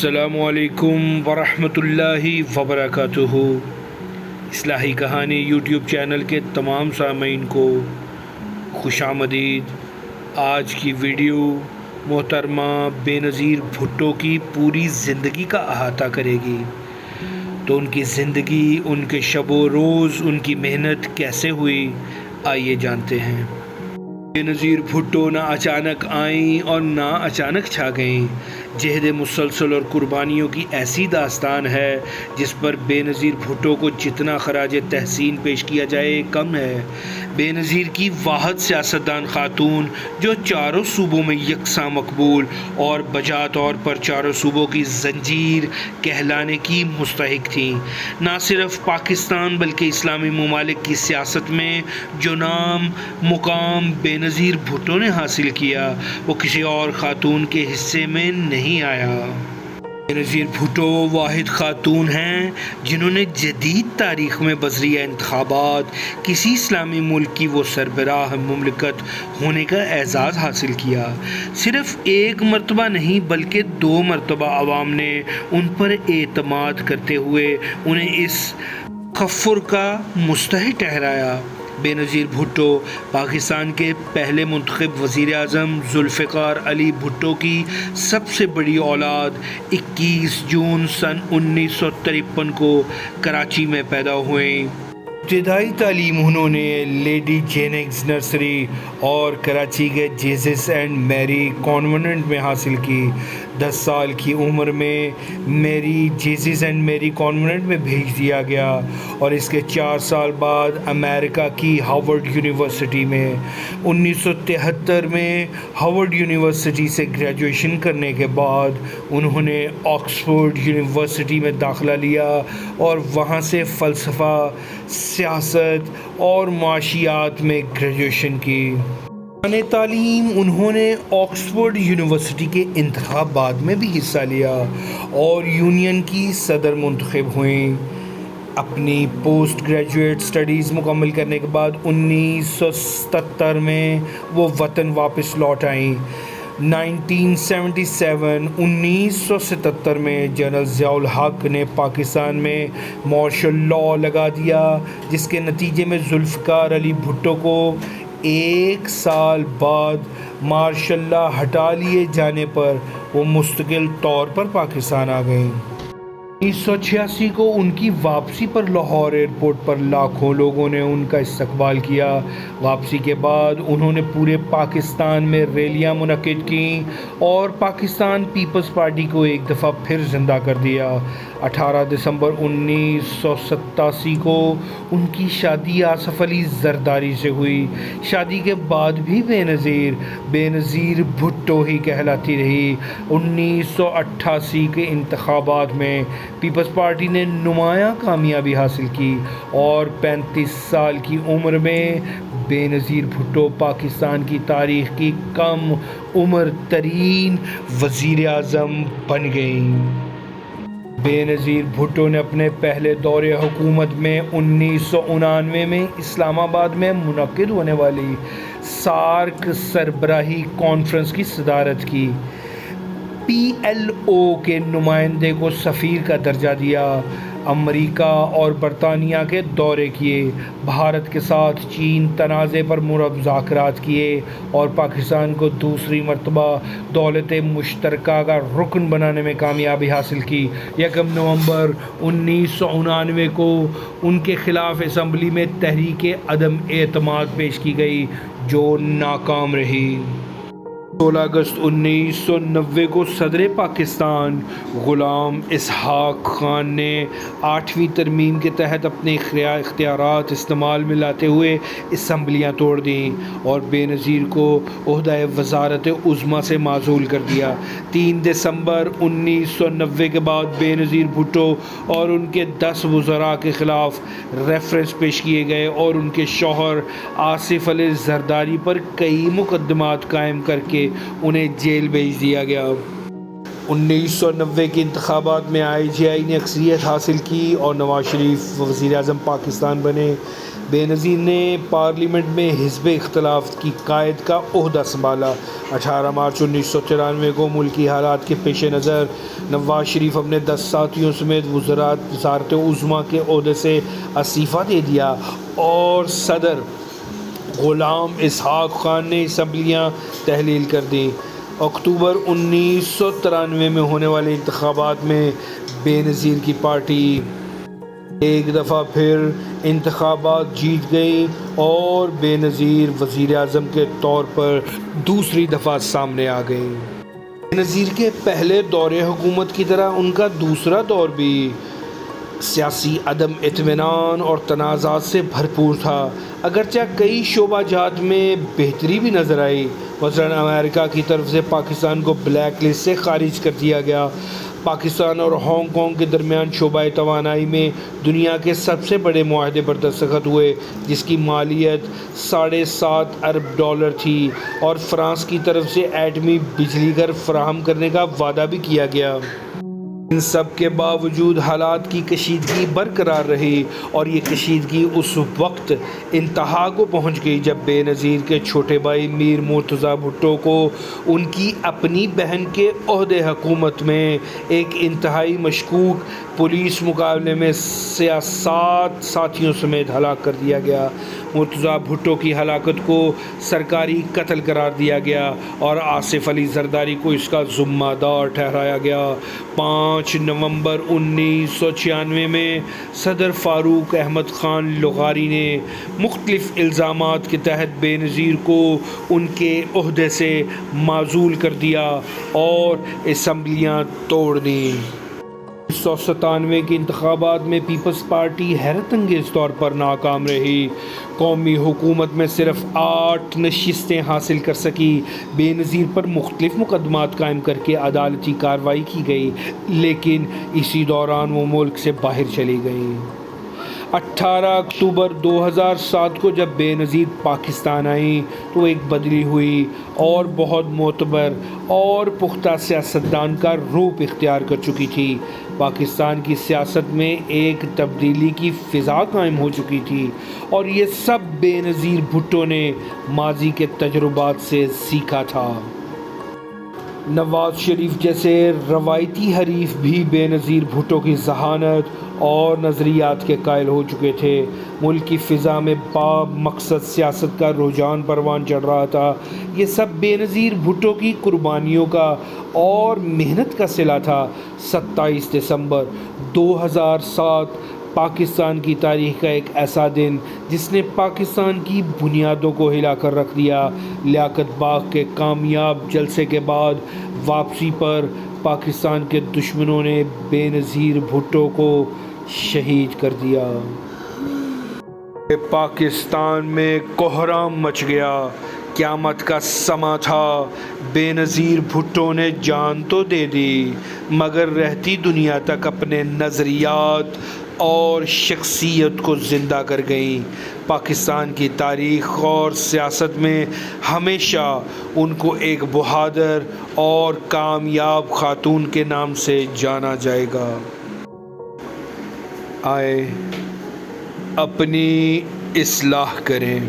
السلام علیکم ورحمۃ اللہ وبرکاتہ۔ اصلاحی کہانی یوٹیوب چینل کے تمام سامعین کو خوش آمدید۔ آج کی ویڈیو محترمہ بے نظیر بھٹو کی پوری زندگی کا احاطہ کرے گی۔ تو ان کی زندگی، ان کے شب و روز، ان کی محنت کیسے ہوئی، آئیے جانتے ہیں۔ بے نظیر بھٹو نہ اچانک آئیں اور نہ اچانک چھا گئیں۔ جہد مسلسل اور قربانیوں کی ایسی داستان ہے جس پر بے نظیر بھٹو کو جتنا خراج تحسین پیش کیا جائے کم ہے۔ بے نظیر کی واحد سیاستدان خاتون جو چاروں صوبوں میں یکساں مقبول اور بجا طور پر چاروں صوبوں کی زنجیر کہلانے کی مستحق تھیں۔ نہ صرف پاکستان بلکہ اسلامی ممالک کی سیاست میں جو نام مقام بے نظیر بھٹو نے حاصل کیا وہ کسی اور خاتون کے حصے میں نہیں آیا۔ بے نظیر بھٹو واحد خاتون ہیں جنہوں نے جدید تاریخ میں بذریعہ انتخابات کسی اسلامی ملک کی وہ سربراہ مملکت ہونے کا اعزاز حاصل کیا۔ صرف ایک مرتبہ نہیں بلکہ 2 مرتبہ عوام نے ان پر اعتماد کرتے ہوئے انہیں اس تکفر کا مستحق ٹھہرایا۔ بے نظیر بھٹو پاکستان کے پہلے منتخب وزیر اعظم ذوالفقار علی بھٹو کی سب سے بڑی اولاد 21 جون سن 1953 کو کراچی میں پیدا ہوئیں۔ ابتدائی تعلیم انہوں نے لیڈی جیننگز نرسری اور کراچی کے جیزس اینڈ میری کانوینٹ میں حاصل کی۔ 10 سال کی عمر میں میری جیزس اینڈ میری کانوینٹ میں بھیج دیا گیا اور اس کے 4 سال بعد امریکہ کی ہارورڈ یونیورسٹی میں۔ 1973 میں ہارورڈ یونیورسٹی سے گریجویشن کرنے کے بعد انہوں نے آکسفورڈ یونیورسٹی میں داخلہ لیا اور وہاں سے فلسفہ، سیاست اور معاشیات میں گریجویشن کی۔ تعلیم انہوں نے آکسفورڈ یونیورسٹی کے انتخابات میں بھی حصہ لیا اور یونین کی صدر منتخب ہوئیں۔ اپنی پوسٹ گریجویٹ سٹڈیز مکمل کرنے کے بعد 1977 میں وہ وطن واپس لوٹ آئیں۔ 1977 میں جنرل ضیاء الحق نے پاکستان میں مارشل لاء لگا دیا جس کے نتیجے میں ذوالفقار علی بھٹو کو 1 سال بعد مارشل لاء ہٹا لیے جانے پر وہ مستقل طور پر پاکستان آ گئیں۔ 1986 کو ان کی واپسی پر لاہور ایئرپورٹ پر لاکھوں لوگوں نے ان کا استقبال کیا۔ واپسی کے بعد انہوں نے پورے پاکستان میں ریلیاں منعقد کیں اور پاکستان پیپلز پارٹی کو ایک دفعہ پھر زندہ کر دیا۔ 18 دسمبر 1987 کو ان کی شادی آصف علی زرداری سے ہوئی۔ شادی کے بعد بھی بے نظیر بھٹو ہی کہلاتی رہی۔ 1988 کے انتخابات میں پیپلز پارٹی نے نمایاں کامیابی حاصل کی اور 35 سال کی عمر میں بے نظیر بھٹو پاکستان کی تاریخ کی کم عمر ترین وزیر اعظم بن گئیں۔ بے نظیر بھٹو نے اپنے پہلے دور حکومت میں 1999 میں اسلام آباد میں منعقد ہونے والی سارک سربراہی کانفرنس کی صدارت کی۔ PLO کے نمائندے کو سفیر کا درجہ دیا۔ امریکہ اور برطانیہ کے دورے کیے۔ بھارت کے ساتھ چین تنازع پر مذاکرات کیے اور پاکستان کو دوسری مرتبہ دولت مشترکہ کا رکن بنانے میں کامیابی حاصل کی۔ 1 نومبر 1999 کو ان کے خلاف اسمبلی میں تحریک عدم اعتماد پیش کی گئی جو ناکام رہی۔ 16 اگست 1990 کو صدر پاکستان غلام اسحاق خان نے 8ویں ترمیم کے تحت اپنے اختیارات استعمال میں لاتے ہوئے اسمبلیاں توڑ دیں اور بے نظیر کو عہدہ وزارت عظمیٰ سے معزول کر دیا۔ 3 دسمبر 1990 کے بعد بے نظیر بھٹو اور ان کے 10 وزراء کے خلاف ریفرنس پیش کیے گئے اور ان کے شوہر آصف علی زرداری پر کئی مقدمات قائم کر کے انہیں جیل بھیج دیا گیا۔ 1990 کے انتخابات میں IGI نے اکثریت حاصل کی اور نواز شریف وزیر اعظم پاکستان بنے۔ بے نظیر نے پارلیمنٹ میں حزب اختلاف کی قائد کا عہدہ سنبھالا۔ 18 مارچ 1993 کو ملکی حالات کے پیش نظر نواز شریف اپنے 10 ساتھیوں سمیت وزارت عظمیٰ کے عہدے سے استعفیٰ دے دیا اور صدر غلام اسحاق خان نے اسمبلیاں تحلیل کر دیں۔ اکتوبر 1993 میں ہونے والے انتخابات میں بے نظیر کی پارٹی ایک دفعہ پھر انتخابات جیت گئی اور بے نظیر وزیر اعظم کے طور پر دوسری دفعہ سامنے آ گئی۔ بے نظیر کے پہلے دور حکومت کی طرح ان کا دوسرا دور بھی سیاسی عدم اطمینان اور تنازعات سے بھرپور تھا، اگرچہ کئی شعبہ جات میں بہتری بھی نظر آئی۔ مثلاً امریکہ کی طرف سے پاکستان کو بلیک لسٹ سے خارج کر دیا گیا۔ پاکستان اور ہانگ کانگ کے درمیان شعبہ توانائی میں دنیا کے سب سے بڑے معاہدے پر دستخط ہوئے، جس کی مالیت $7.5 ارب تھی، اور فرانس کی طرف سے ایٹمی بجلی گھر فراہم کرنے کا وعدہ بھی کیا گیا۔ ان سب کے باوجود حالات کی کشیدگی برقرار رہی اور یہ کشیدگی اس وقت انتہا کو پہنچ گئی جب بے نظیر کے چھوٹے بھائی میر مرتضیٰ بھٹو کو ان کی اپنی بہن کے عہدے حکومت میں ایک انتہائی مشکوک پولیس مقابلے میں 7 ساتھیوں سمیت ہلاک کر دیا گیا۔ مرتضیٰ بھٹو کی ہلاکت کو سرکاری قتل قرار دیا گیا اور آصف علی زرداری کو اس کا ذمہ دار ٹھہرایا گیا۔ 5 نومبر 1996 میں صدر فاروق احمد خان لغاری نے مختلف الزامات کے تحت بے نظیر کو ان کے عہدے سے معزول کر دیا اور اسمبلیاں توڑ دیں۔ 1997 کے انتخابات میں پیپلز پارٹی حیرت انگیز طور پر ناکام رہی۔ قومی حکومت میں صرف 8 نشستیں حاصل کر سکی۔ بے نظیر پر مختلف مقدمات قائم کر کے عدالتی کارروائی کی گئی، لیکن اسی دوران وہ ملک سے باہر چلی گئیں۔ 18 اکتوبر 2007 کو جب بے نظیر پاکستان آئیں تو ایک بدلی ہوئی اور بہت معتبر اور پختہ سیاستدان کا روپ اختیار کر چکی تھی۔ پاکستان کی سیاست میں ایک تبدیلی کی فضا قائم ہو چکی تھی اور یہ سب بے نظیر بھٹو نے ماضی کے تجربات سے سیکھا تھا۔ نواز شریف جیسے روایتی حریف بھی بے نظیر بھٹو کی ذہانت اور نظریات کے قائل ہو چکے تھے۔ ملک کی فضا میں مقصد سیاست کا رجحان پروان چڑھ رہا تھا۔ یہ سب بے نظیر بھٹو کی قربانیوں کا اور محنت کا صلہ تھا۔ 27 دسمبر 2007 پاکستان کی تاریخ کا ایک ایسا دن جس نے پاکستان کی بنیادوں کو ہلا کر رکھ دیا۔ لیاقت باغ کے کامیاب جلسے کے بعد واپسی پر پاکستان کے دشمنوں نے بے نظیر بھٹو کو شہید کر دیا۔ پاکستان میں کوہرام مچ گیا، قیامت کا سما تھا۔ بے نظیر بھٹو نے جان تو دے دی مگر رہتی دنیا تک اپنے نظریات اور شخصیت کو زندہ کر گئیں۔ پاکستان کی تاریخ اور سیاست میں ہمیشہ ان کو ایک بہادر اور کامیاب خاتون کے نام سے جانا جائے گا۔ آئے اپنی اصلاح کریں۔